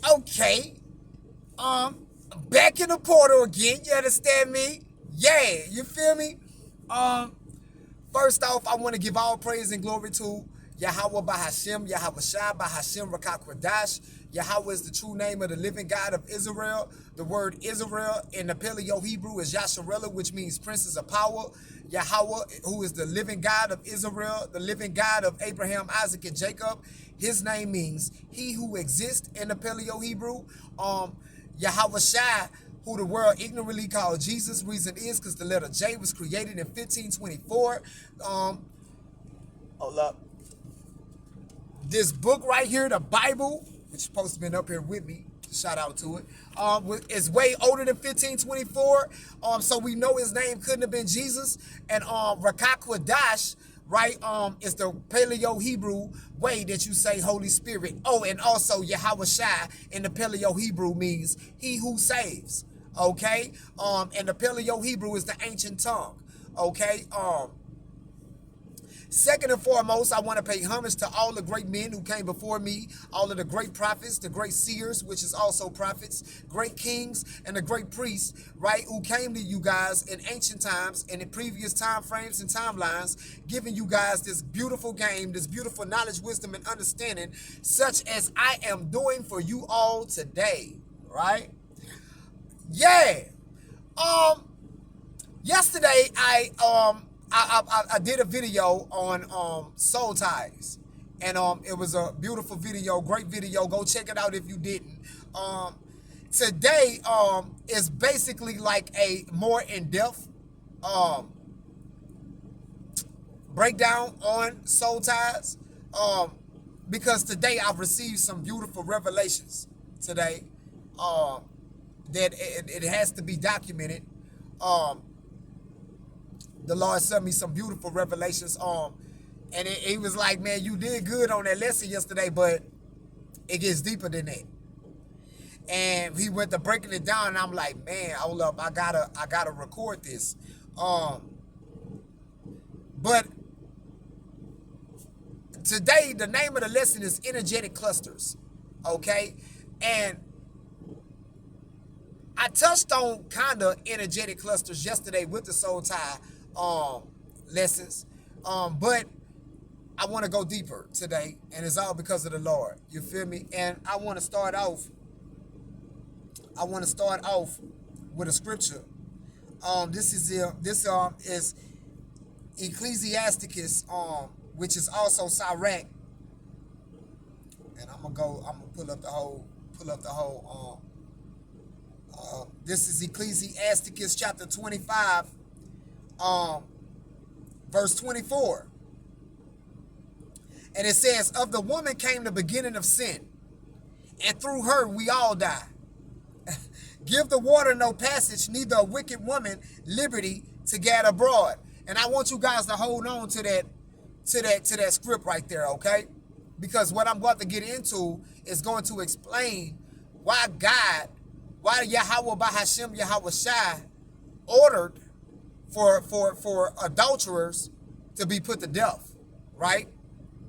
Okay. Back in the portal again. You understand me? Yeah, you feel me? Um, First off, I want to give all praise and glory to Yahweh Bahashem, Yahweh Shai Bahashem Rakakwadash. Yahweh is the true name of the living God of Israel. The word Israel in the Paleo Hebrew is Yasharela, which means princess of power. Yahweh, who is the living God of Israel, the living God of Abraham, Isaac, and Jacob. His name means he who exists in the Paleo Hebrew. Yahweh Shai, who the world ignorantly called Jesus. Reason is because the letter J was created in 1524. Hold up. This book right here, the Bible, which is supposed to be up here with me, shout out to it, is way older than 1524. So we know his name couldn't have been Jesus. And Rakakwadash, right, is the Paleo Hebrew way that you say Holy Spirit. Oh, and also Yahweh Shai in the Paleo Hebrew means he who saves. Okay, and the Paleo Hebrew is the ancient tongue. Okay, second and foremost, I want to pay homage to all the great men who came before me, all of the great prophets, the great seers, which is also prophets, great kings, and the great priests, right, who came to you guys in ancient times and in previous time frames and timelines, giving you guys this beautiful game, this beautiful knowledge, wisdom, and understanding, such as I am doing for you all today, right? Yeah. Um, Yesterday I did a video on soul ties, and it was a beautiful video, great video. Go check it out if you didn't. Today is basically like a more in-depth breakdown on soul ties, because today I've received some beautiful revelations today, that it has to be documented. The Lord sent me some beautiful revelations. And he was like, man, you did good on that lesson yesterday, but it gets deeper than that. And he went to breaking it down, and I'm like, man, hold up, I gotta record this. But today the name of the lesson is energetic clusters. Okay, and I touched on kind of energetic clusters yesterday with the soul tie lessons, but I want to go deeper today, and it's all because of the Lord. You feel me? And I want to start off. With a scripture. This is Ecclesiasticus, which is also Sirach, and I'm gonna pull up the whole. This is Ecclesiasticus chapter 25, verse 24. And it says, of the woman came the beginning of sin, and through her we all die. Give the water no passage, neither a wicked woman liberty to gad abroad. And I want you guys to hold on to that script right there, okay? Because what I'm about to get into is going to explain why Yahweh Bahashem, Yahweh Shai ordered for adulterers to be put to death, right?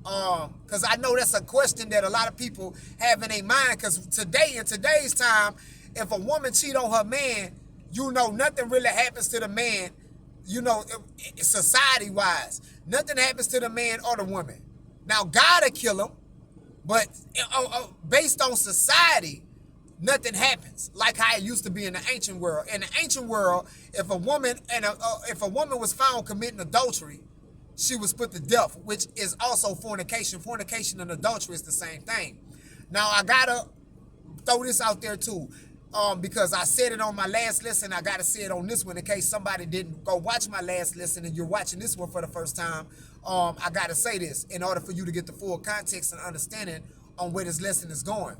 Because I know that's a question that a lot of people have in their mind. Because in today's time, if a woman cheat on her man, you know, nothing really happens to the man, you know, society-wise. Nothing happens to the man or the woman. Now, God will kill him, but based on society, nothing happens like how it used to be in the ancient world. In the ancient world, if a woman was found committing adultery, she was put to death, which is also fornication. Fornication and adultery is the same thing. Now, I gotta throw this out there too, because I said it on my last lesson. I gotta say it on this one in case somebody didn't go watch my last lesson and you're watching this one for the first time. I gotta say this in order for you to get the full context and understanding on where this lesson is going.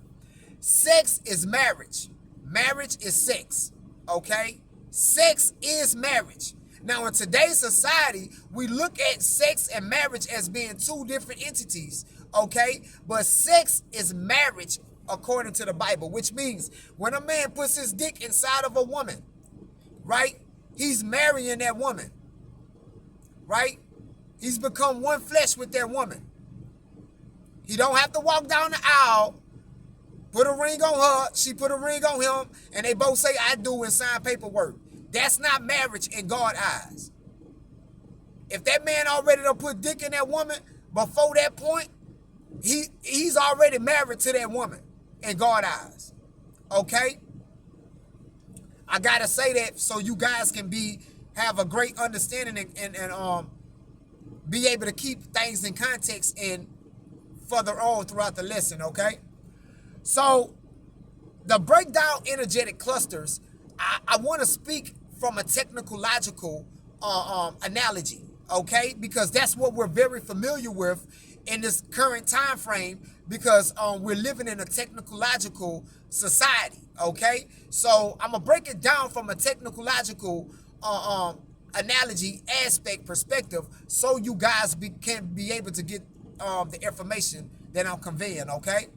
Sex is marriage. Marriage is sex. Okay? Sex is marriage. Now, in today's society, we look at sex and marriage as being two different entities, okay? But sex is marriage according to the Bible, which means when a man puts his dick inside of a woman, right, he's marrying that woman, right? He's become one flesh with that woman. He don't have to walk down the aisle Put a ring on her, she put a ring on him, and they both say, I do, and sign paperwork. That's not marriage in God's eyes. If that man already done put dick in that woman before that point, he's already married to that woman in God's eyes. Okay? I gotta say that so you guys can have a great understanding and be able to keep things in context and further on throughout the lesson, okay? So, the breakdown energetic clusters, I want to speak from a technological analogy, okay? Because that's what we're very familiar with in this current time frame, because we're living in a technological society, okay? So I'm gonna break it down from a technological analogy aspect perspective, so you guys can be able to get the information that I'm conveying, okay?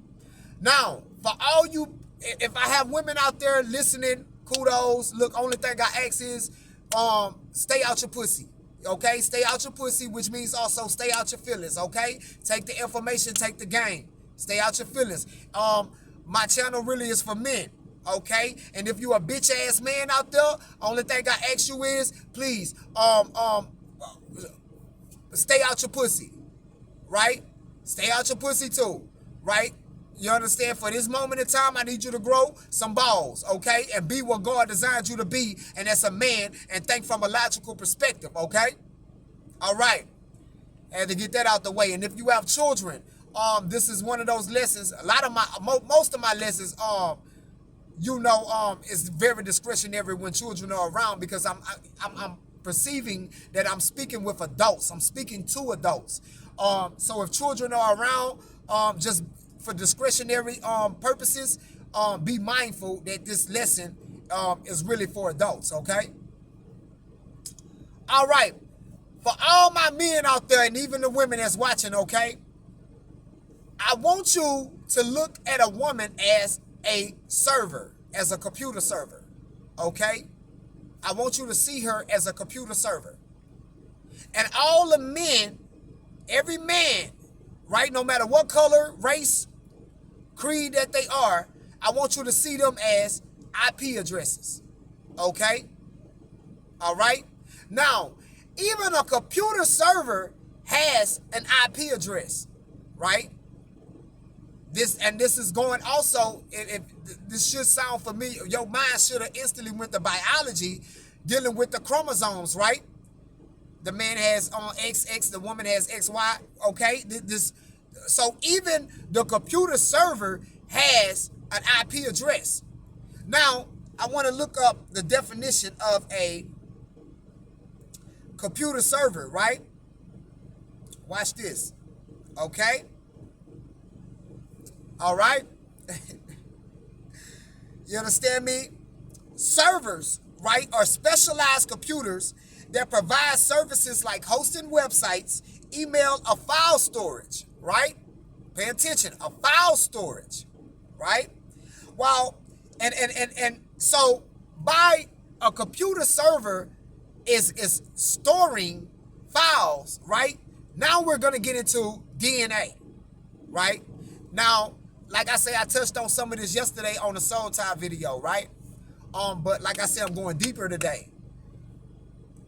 Now, for all you, if I have women out there listening, kudos. Look, only thing I ask is, stay out your pussy. Okay, stay out your pussy, which means also stay out your feelings. Okay, take the information, take the game. Stay out your feelings. My channel really is for men. Okay, and if you a bitch ass man out there, only thing I ask you is, please, stay out your pussy. Right? Stay out your pussy too. Right? You understand? For this moment in time, I need you to grow some balls, okay? And be what God designed you to be, and as a man, and think from a logical perspective, okay? All right. I had to get that out the way. And if you have children, this is one of those lessons. A lot of most of my lessons, is very discretionary when children are around, because I'm perceiving that I'm speaking with adults. I'm speaking to adults. So if children are around, just for discretionary purposes, be mindful that this lesson is really for adults, okay? All right. For all my men out there, and even the women that's watching, okay? I want you to look at a woman as a server, as a computer server, okay? I want you to see her as a computer server. And all the men, every man, right, no matter what color, race, creed that they are, I want you to see them as IP addresses, okay? All right? Now, even a computer server has an IP address, right? This is going also, if this should sound familiar, your mind should have instantly went to biology, dealing with the chromosomes, right? The man has XX, the woman has XY, okay? So even the computer server has an IP address. Now, I want to look up the definition of a computer server, right? Watch this, okay? All right? You understand me? Servers, right, are specialized computers that provide services like hosting websites, email, or file storage, right? Pay attention, a file storage, right? Well, and so by a computer server is storing files, right? Now we're gonna get into DNA, right? Now, like I say, I touched on some of this yesterday on the Soul Tie video, right? But like I said, I'm going deeper today.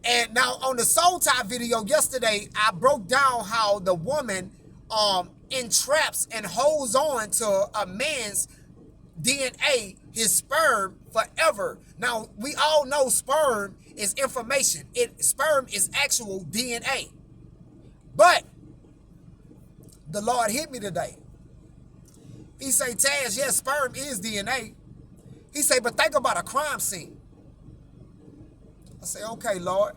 And now on the Soul Tie video yesterday, I broke down how the woman entraps and holds on to a man's DNA, his sperm, forever. Now, we all know sperm is information. Sperm is actual DNA. But the Lord hit me today. He say, Taz, yes, sperm is DNA. He say, but think about a crime scene. I say, okay, Lord.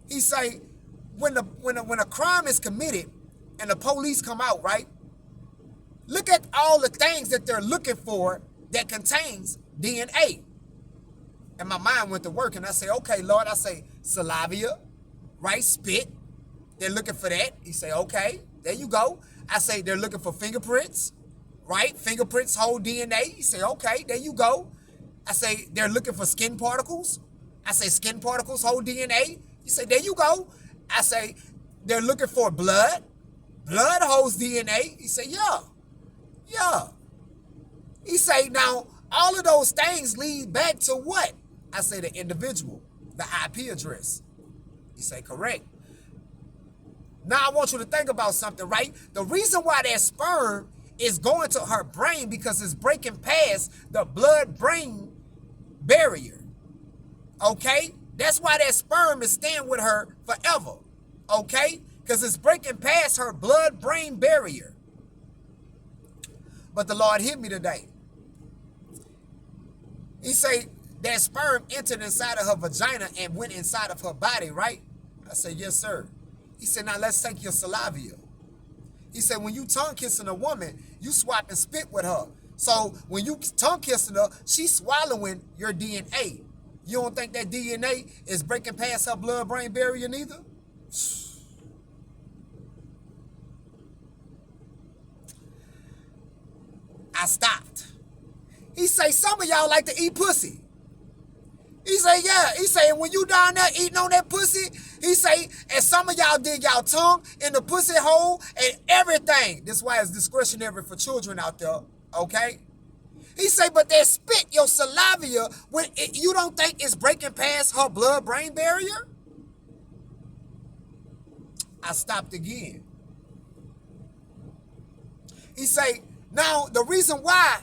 He say, when a crime is committed and the police come out, right? Look at all the things that they're looking for that contains DNA. And my mind went to work, and I say, okay, Lord. I say, saliva, right? Spit. They're looking for that. He say, okay, there you go. I say, they're looking for fingerprints, right? Fingerprints hold DNA. He say, okay, there you go. I say, they're looking for skin particles. I say, skin particles hold DNA. He say, there you go. I say, they're looking for blood. Blood holds DNA. He say, yeah. He say, now, all of those things lead back to what? I say the individual, the IP address. He say, correct. Now I want you to think about something, right? The reason why that sperm is going to her brain because it's breaking past the blood-brain barrier. Okay? That's why that sperm is staying with her forever. Okay? Because it's breaking past her blood-brain barrier. But the Lord hit me today. He say that sperm entered inside of her vagina and went inside of her body, right? I said, yes, sir. He said, now let's take your saliva. He said, when you tongue kissing a woman, you swap and spit with her. So when you tongue kissing her, she's swallowing your DNA. You don't think that DNA is breaking past her blood-brain barrier neither? I stopped. He say, some of y'all like to eat pussy. He say, yeah. He say, and when you down there eating on that pussy, he say, and some of y'all dig y'all tongue in the pussy hole and everything. This is why it's discretionary for children out there, okay? He say, but that spit, your saliva, when you don't think it's breaking past her blood-brain barrier? I stopped again. He say, now the reason why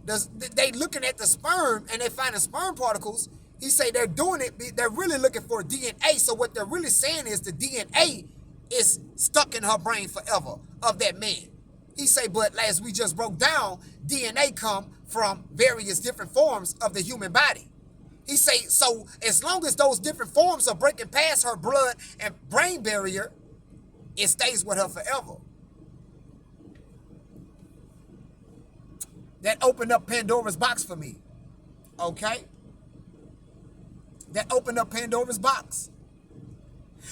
they looking at the sperm and they finding sperm particles, he say they're doing it, they're really looking for DNA. So what they're really saying is the DNA is stuck in her brain forever of that man. He say, but as we just broke down, DNA come from various different forms of the human body. He say, so as long as those different forms are breaking past her blood and brain barrier, it stays with her forever. That opened up Pandora's box for me. Okay? That opened up Pandora's box.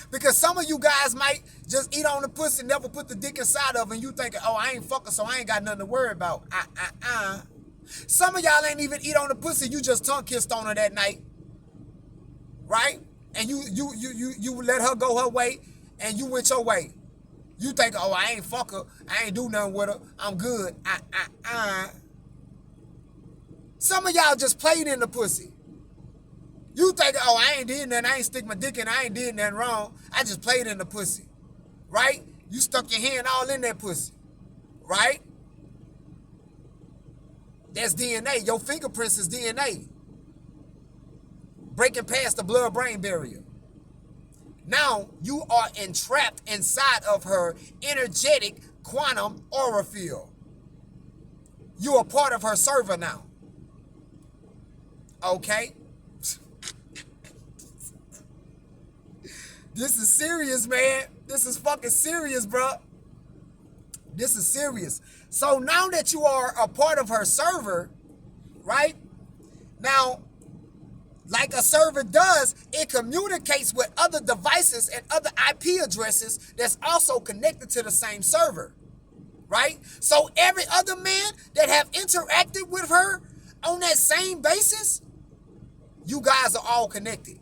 Because some of you guys might just eat on the pussy, never put the dick inside of it, and you thinking, oh, I ain't fucking, so I ain't got nothing to worry about. Some of y'all ain't even eat on the pussy, you just tongue kissed on her that night. Right? And you let her go her way, and you went your way. You think, oh, I ain't fuck her, I ain't do nothing with her, I'm good. Some of y'all just played in the pussy. You think, oh, I ain't did nothing, I ain't stick my dick in, I ain't did nothing wrong. I just played in the pussy. Right? You stuck your hand all in that pussy. Right? That's DNA. Your fingerprints is DNA. Breaking past the blood-brain barrier. Now, you are entrapped inside of her energetic quantum aura field. You are part of her server now. Okay? This is serious, man. This is fucking serious, bro. This is serious. So now that you are a part of her server, right? Now, like a server does, it communicates with other devices and other IP addresses that's also connected to the same server, right? So every other man that have interacted with her on that same basis, you guys are all connected.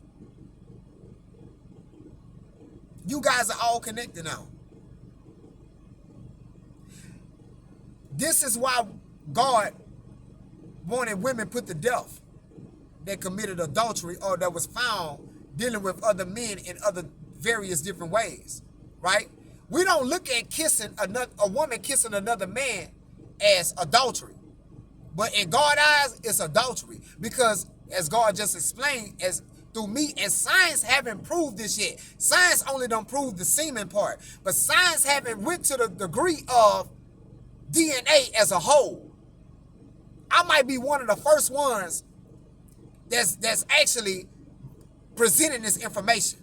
You guys are all connected now. This is why God wanted women put to death that committed adultery or that was found dealing with other men in other various different ways, right? We don't look at kissing a woman kissing another man as adultery. But in God's eyes, it's adultery. Because as God just explained, as through me, and science haven't proved this yet. Science only don't prove the semen part. But science haven't went to the degree of DNA as a whole. I might be one of the first ones that's actually presenting this information.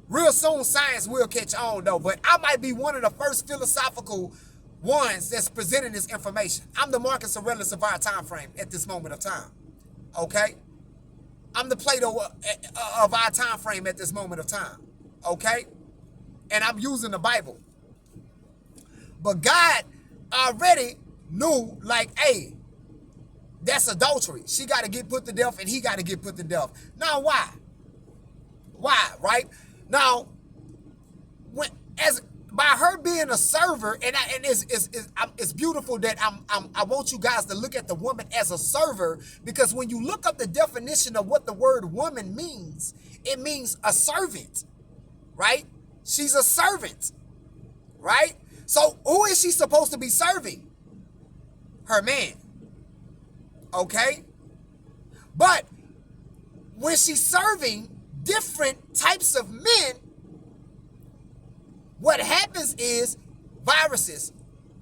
Real soon, science will catch on, though. But I might be one of the first philosophical ones that's presenting this information. I'm the Marcus Aurelius of our time frame at this moment of time. Okay? I'm the Plato of our time frame at this moment of time. Okay? And I'm using the Bible. But God already knew, like, hey, that's adultery. She got to get put to death and he got to get put to death. Now, why? Why, right? Now, by her being a server, and it's beautiful that I want you guys to look at the woman as a server, because when you look up the definition of what the word woman means, it means a servant, right? She's a servant, right? So who is she supposed to be serving? Her man, okay? But when she's serving different types of men, what happens is viruses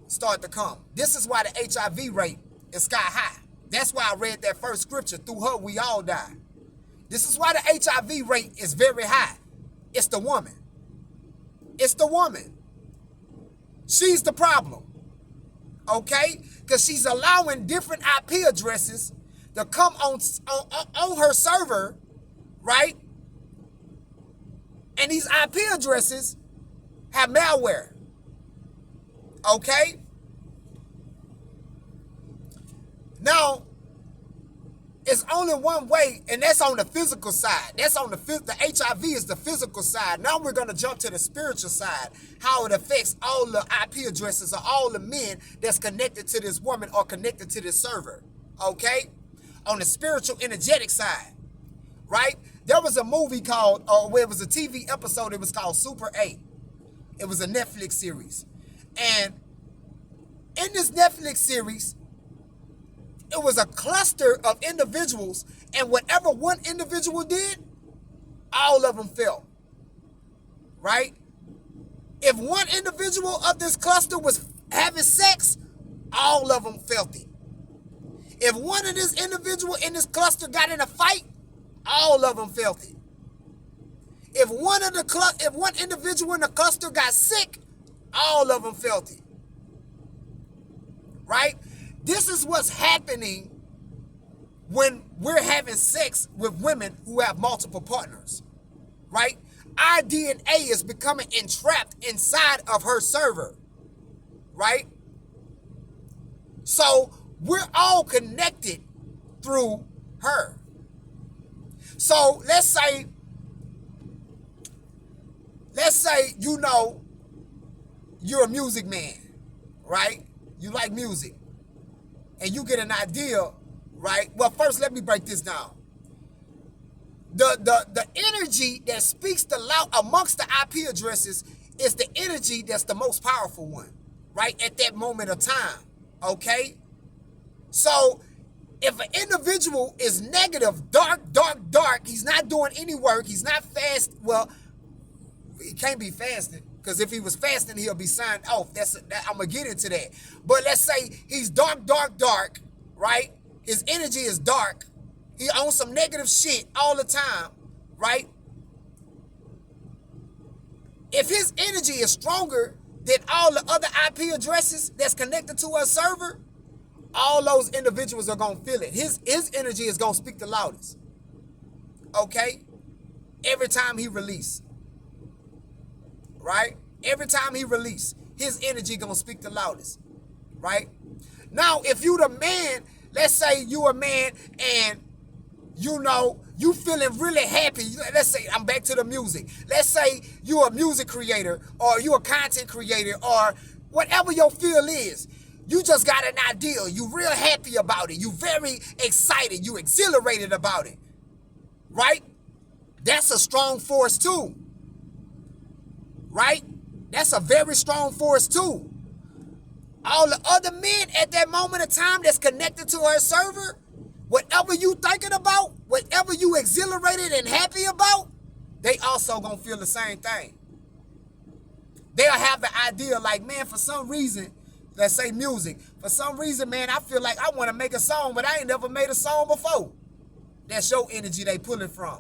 start to come. This is why the HIV rate is sky high. That's why I read that first scripture, through her we all die. This is why the HIV rate is very high. It's the woman. It's the woman. She's the problem, okay? Because she's allowing different IP addresses to come on her server, right? And these IP addresses have malware, okay? Now, it's only one way, and that's on the physical side. That's on the HIV is the physical side. Now we're going to jump to the spiritual side, how it affects all the IP addresses of all the men that's connected to this woman or connected to this server, okay? On the spiritual energetic side, right? There was a movie called, or it was a TV episode, it was called Super 8. It was a Netflix series. And in this Netflix series, it was a cluster of individuals, and whatever one individual did, all of them fell, right? If one individual of this cluster was having sex, all of them felt it. If one of this individual in this cluster got in a fight, all of them felt it. If one individual in the cluster got sick, all of them felt it, right? This is what's happening when we're having sex with women who have multiple partners, right? Our DNA is becoming entrapped inside of her server, right? So we're all connected through her. So let's say, you know, you're a music man, right? You like music. And you get an idea, right? Well, first, let me break this down. The energy that speaks the loud amongst the IP addresses is the energy that's the most powerful one, right? At that moment of time, okay? So if an individual is negative, dark, he's not doing any work, he's not fast, well, he can't be fasting. Because if he was fasting, he'll be signed off. I'm going to get into that. But let's say he's dark, right? His energy is dark. He owns some negative shit all the time, right? If his energy is stronger than all the other IP addresses that's connected to our server, all those individuals are going to feel it. His energy is going to speak the loudest, okay? Every time he releases. Right? Every time he release, his energy gonna speak the loudest, right? Now, if you the man, let's say you a man and you know, you feeling really happy. Let's say, I'm back to the music. Let's say you a music creator or you a content creator or whatever your field is. You just got an idea. You real happy about it. You very excited. You exhilarated about it, right? That's a strong force too. Right? That's a very strong force too. All the other men at that moment of time that's connected to her server, whatever you thinking about, whatever you exhilarated and happy about, they also gonna feel the same thing. They'll have the idea like, man, for some reason, let's say music, for some reason, man, I feel like I want to make a song, but I ain't never made a song before. That's your energy they pulling from.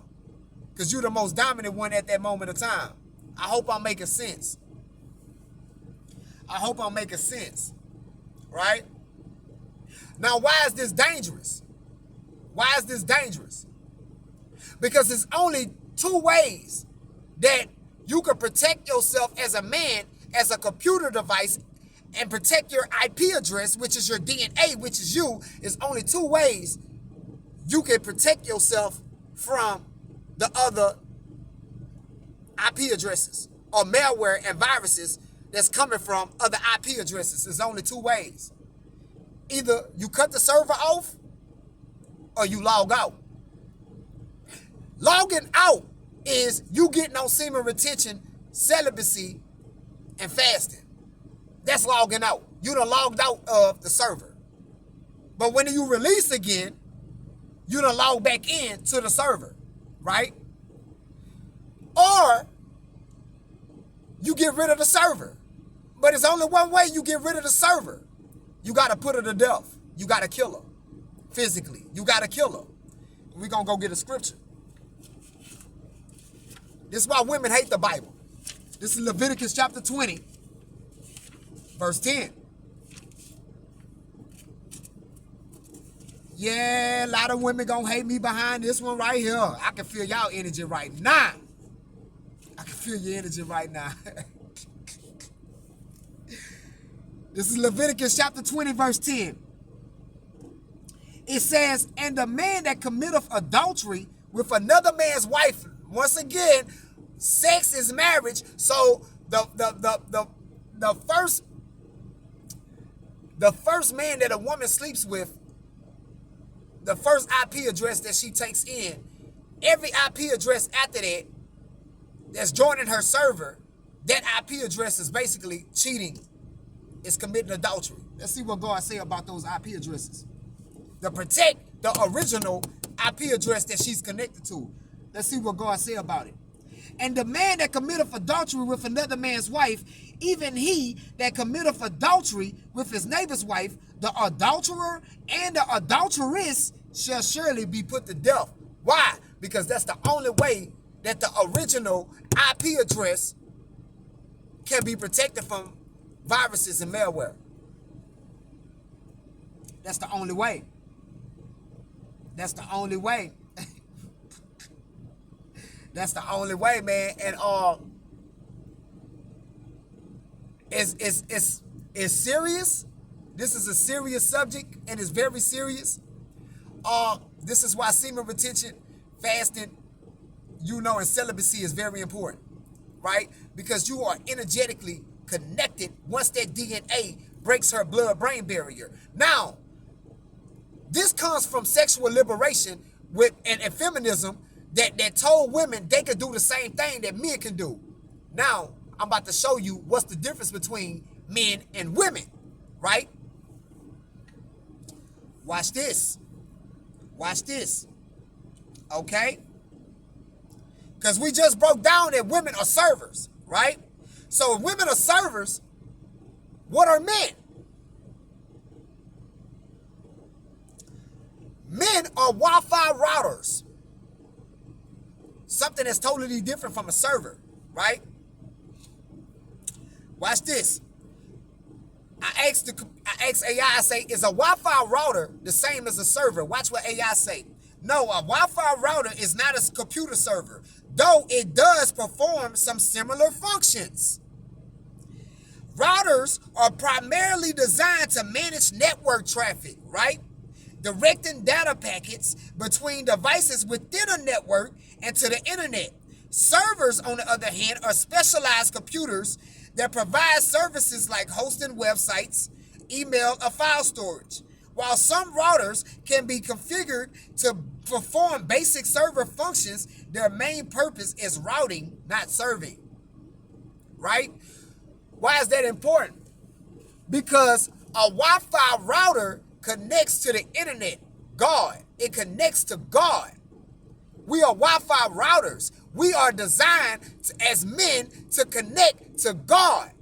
Because you're the most dominant one at that moment of time. I hope I'm making sense. I hope I'm making sense, right? Now, why is this dangerous? Why is this dangerous? Because there's only two ways that you can protect yourself as a man, as a computer device, and protect your IP address, which is your DNA, which is you. There's only two ways you can protect yourself from the other IP addresses or malware and viruses that's coming from other IP addresses. There's only two ways. Either you cut the server off or you log out. Logging out is you getting on semen retention, celibacy, and fasting. That's logging out. You done logged out of the server. But when you release again, you done log back in to the server, right? Or you get rid of the server. But it's only one way you get rid of the server. You got to put her to death. You got to kill her. Physically. You got to kill her. We're going to go get a scripture. This is why women hate the Bible. This is Leviticus chapter 20, verse 10. Yeah, a lot of women gonna hate me behind this one right here. I can feel y'all energy right now. I can feel your energy right now. This is Leviticus chapter 20, verse 10. It says, and the man that committeth adultery with another man's wife, once again, sex is marriage. So the first man that a woman sleeps with, the first IP address that she takes in, every IP address after that that's joining her server, that IP address is basically cheating. It's committing adultery. Let's see what God say about those IP addresses. To protect the original IP address that she's connected to. Let's see what God say about it. And the man that committeth adultery with another man's wife, even he that committeth adultery with his neighbor's wife, the adulterer and the adulteress shall surely be put to death. Why? Because that's the only way that the original IP address can be protected from viruses and malware. That's the only way. That's the only way. That's the only way, man. And it's serious. This is a serious subject, and it's very serious. This is why semen retention, fasting, and celibacy is very important, right? Because you are energetically connected once that DNA breaks her blood-brain barrier. Now, this comes from sexual liberation and feminism that told women they could do the same thing that men can do. Now, I'm about to show you what's the difference between men and women, right? Watch this. Watch this. Okay? Because we just broke down that women are servers, right? So if women are servers, what are men? Men are Wi-Fi routers. Something that's totally different from a server, right? Watch this. I asked AI, I say, is a Wi-Fi router the same as a server? Watch what AI say. No, a Wi-Fi router is not a computer server, though it does perform some similar functions. Routers are primarily designed to manage network traffic, right? Directing data packets between devices within a network and to the internet. Servers, on the other hand, are specialized computers that provide services like hosting websites, email, or file storage. While some routers can be configured to perform basic server functions, their main purpose is routing, not serving. Right? Why is that important? Because a Wi-Fi router connects to the internet, God. It connects to God. We are Wi-Fi routers. We are designed as men to connect to God.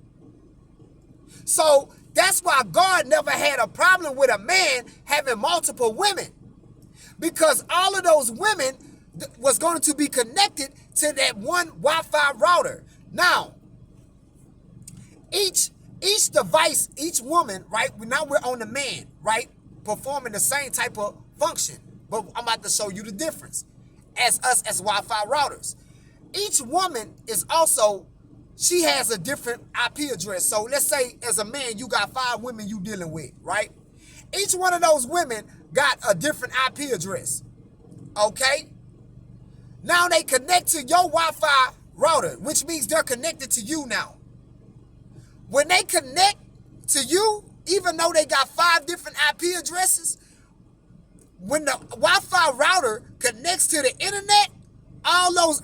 So that's why God never had a problem with a man having multiple women. Because all of those women was going to be connected to that one Wi-Fi router. Now, each device, each woman, right? Now we're on the man, right? Performing the same type of function. But I'm about to show you the difference. As us as Wi-Fi routers. Each woman is also, she has a different IP address. So let's say as a man, you got 5 women you dealing with, right? Each one of those women got a different IP address. Okay? Now they connect to your Wi-Fi router, which means they're connected to you now. When they connect to you, even though they got 5 different IP addresses, when the Wi-Fi router connects to the internet, all those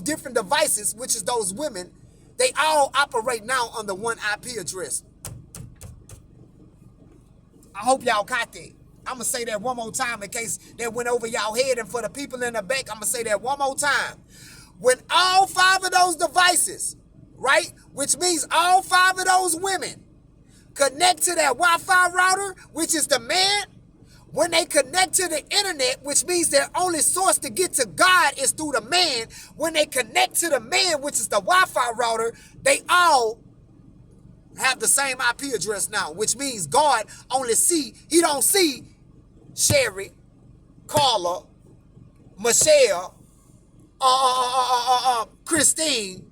different devices, which is those women, they all operate now under one IP address. I hope y'all caught that. I'm going to say that one more time in case that went over y'all head. And for the people in the back, I'm going to say that one more time. When all 5 of those devices, right, which means all 5 of those women connect to that Wi-Fi router, which is the man, when they connect to the internet, which means their only source to get to God is through the man, when they connect to the man, which is the Wi-Fi router, they all have the same IP address now, which means God he don't see Sherry, Carla, Michelle, Christine,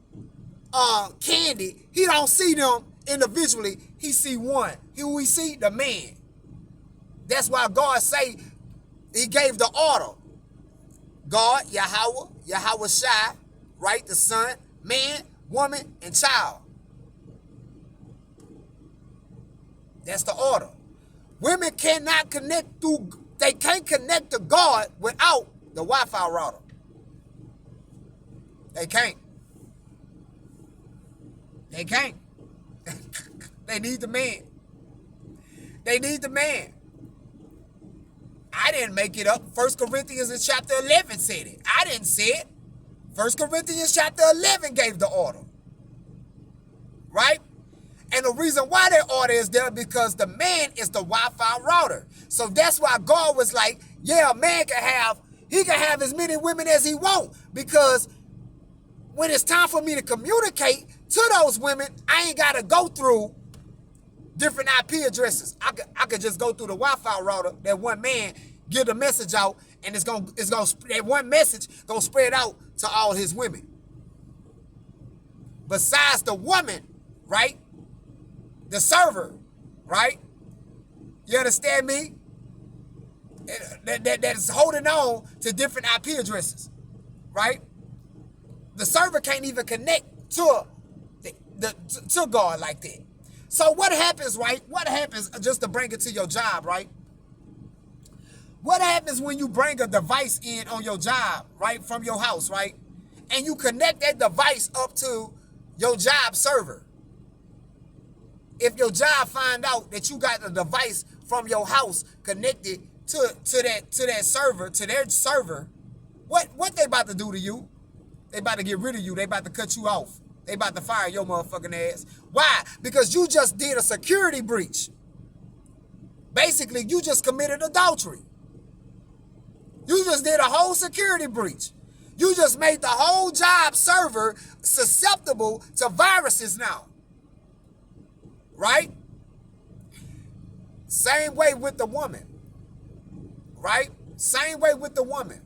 Candy. He don't see them individually. He see one. Who we see? The man. That's why God say he gave the order. God, Yahweh Shai, right? The son, man, woman, and child. That's the order. Women cannot connect they can't connect to God without the Wi-Fi router. They can't. They can't. They need the man. They need the man. I didn't make it up. 1 Corinthians in chapter 11 said it. I didn't say it. 1 Corinthians chapter 11 gave the order. Right? And the reason why that order is there because the man is the Wi-Fi router. So that's why God was like, yeah, a man can have as many women as he wants, because when it's time for me to communicate to those women, I ain't got to go through different IP addresses. I could just go through the Wi-Fi router. That one man get the message out, and that one message gonna spread out to all his women. Besides the woman, right? The server, right? You understand me? That is holding on to different IP addresses, right? The server can't even connect to God like that. So what happens, right? What happens, just to bring it to your job, right? What happens when you bring a device in on your job, right, from your house, right? And you connect that device up to your job server. If your job find out that you got the device from your house connected to their server, what they about to do to you? They about to get rid of you. They about to cut you off. They about to fire your motherfucking ass. Why? Because you just did a security breach. Basically, you just committed adultery. You just did a whole security breach. You just made the whole job server susceptible to viruses now. Right? Same way with the woman. Right? Same way with the woman.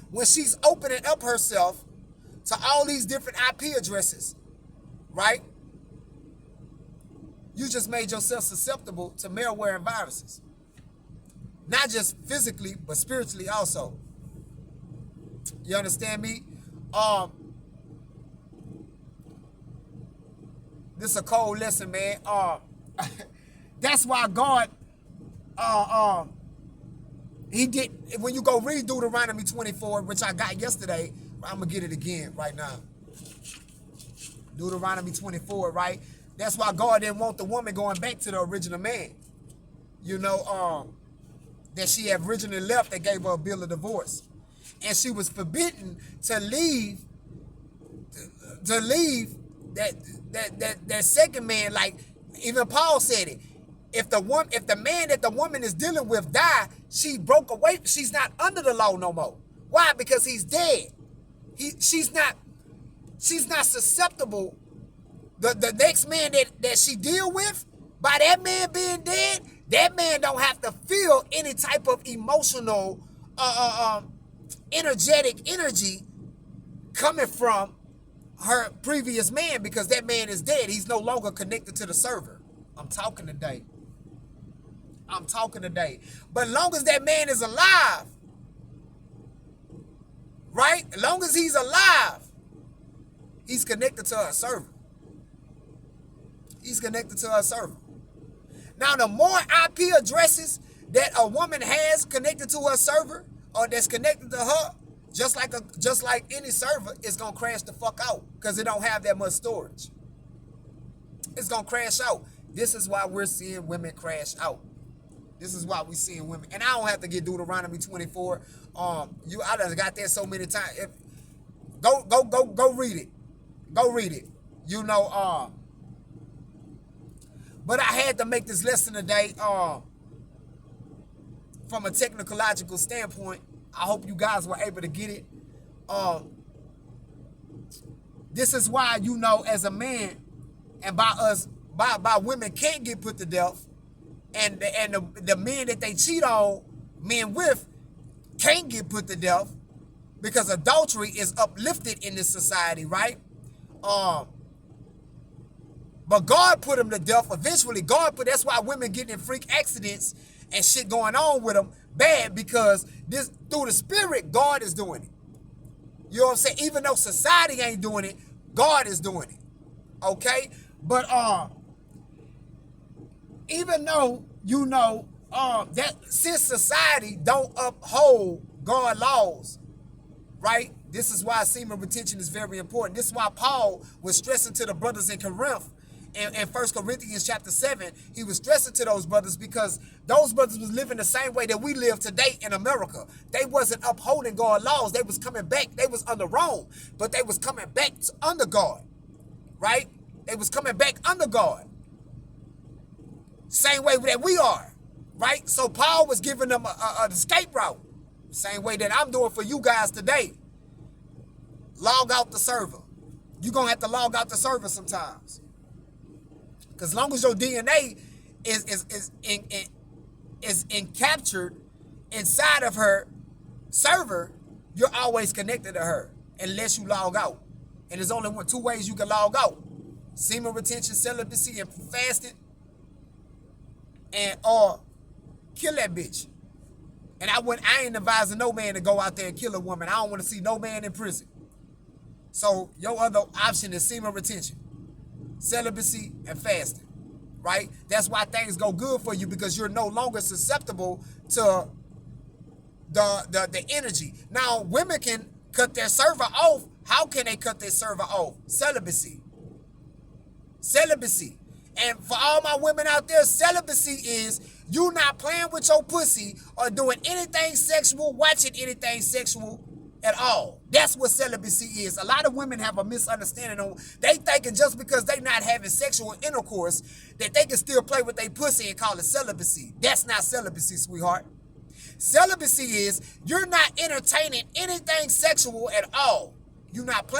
When she's opening up herself to all these different IP addresses, right? You just made yourself susceptible to malware and viruses. Not just physically, but spiritually also. You understand me? This is a cold lesson, man. That's why God, he did, when you go read Deuteronomy 24, which I got yesterday, I'm going to get it again right now. Deuteronomy 24, right? That's why God didn't want the woman going back to the original man. You know, that she had originally left, they gave her a bill of divorce. And she was forbidden to leave that second man. Like even Paul said it. If the man that the woman is dealing with die, she broke away. She's not under the law no more. Why? Because he's dead. She's not susceptible. The next man that she deal with, by that man being dead, that man don't have to feel any type of emotional, energetic energy coming from her previous man, because that man is dead. He's no longer connected to the server. I'm talking today. But as long as that man is alive, right? As long as he's alive, He's connected to her server. He's connected to her server. Now, the more IP addresses that a woman has connected to her server or that's connected to her, just like any server, it's gonna crash the fuck out because it don't have that much storage. It's gonna crash out. This is why we're seeing women crash out. This is why we're seeing women, and I don't have to get Deuteronomy 24. I done got that so many times. Go read it. Go read it. You know, but I had to make this lesson today from a technological standpoint. I hope you guys were able to get it. This is why, you know, as a man, and by women can't get put to death, and the men that they cheat on men with can't get put to death, because adultery is uplifted in this society, right? But God put them to death eventually. That's why women getting in freak accidents and shit going on with them bad, because this, through the spirit, God is doing it. You know what I'm saying? Even though society ain't doing it, God is doing it. Okay? But even though, you know, that since society don't uphold God laws, right? This is why semen retention is very important. This is why Paul was stressing to the brothers in Corinth in 1 Corinthians chapter 7. He was stressing to those brothers because those brothers was living the same way that we live today in America. They wasn't upholding God laws. They was coming back. They was under Rome, but they was coming back under God, right? They was coming back under God. Same way that we are, right? So Paul was giving them an escape route. Same way that I'm doing for you guys today. Log out the server. You're going to have to log out the server sometimes. Because as long as your DNA is captured inside of her server, you're always connected to her unless you log out. And there's only two ways you can log out: semen retention, celibacy, and fasting, or kill that bitch. And I ain't advising no man to go out there and kill a woman. I don't want to see no man in prison. So your other option is semen retention, celibacy, and fasting, right? That's why things go good for you, because you're no longer susceptible to the energy. Now, women can cut their server off. How can they cut their server off? Celibacy. Celibacy. And for all my women out there, celibacy is you not playing with your pussy or doing anything sexual, watching anything sexual at all. That's what celibacy is. A lot of women have a misunderstanding on. They thinking just because they not having sexual intercourse that they can still play with their pussy and call it celibacy. That's not celibacy, sweetheart. Celibacy is you're not entertaining anything sexual at all. You're not playing.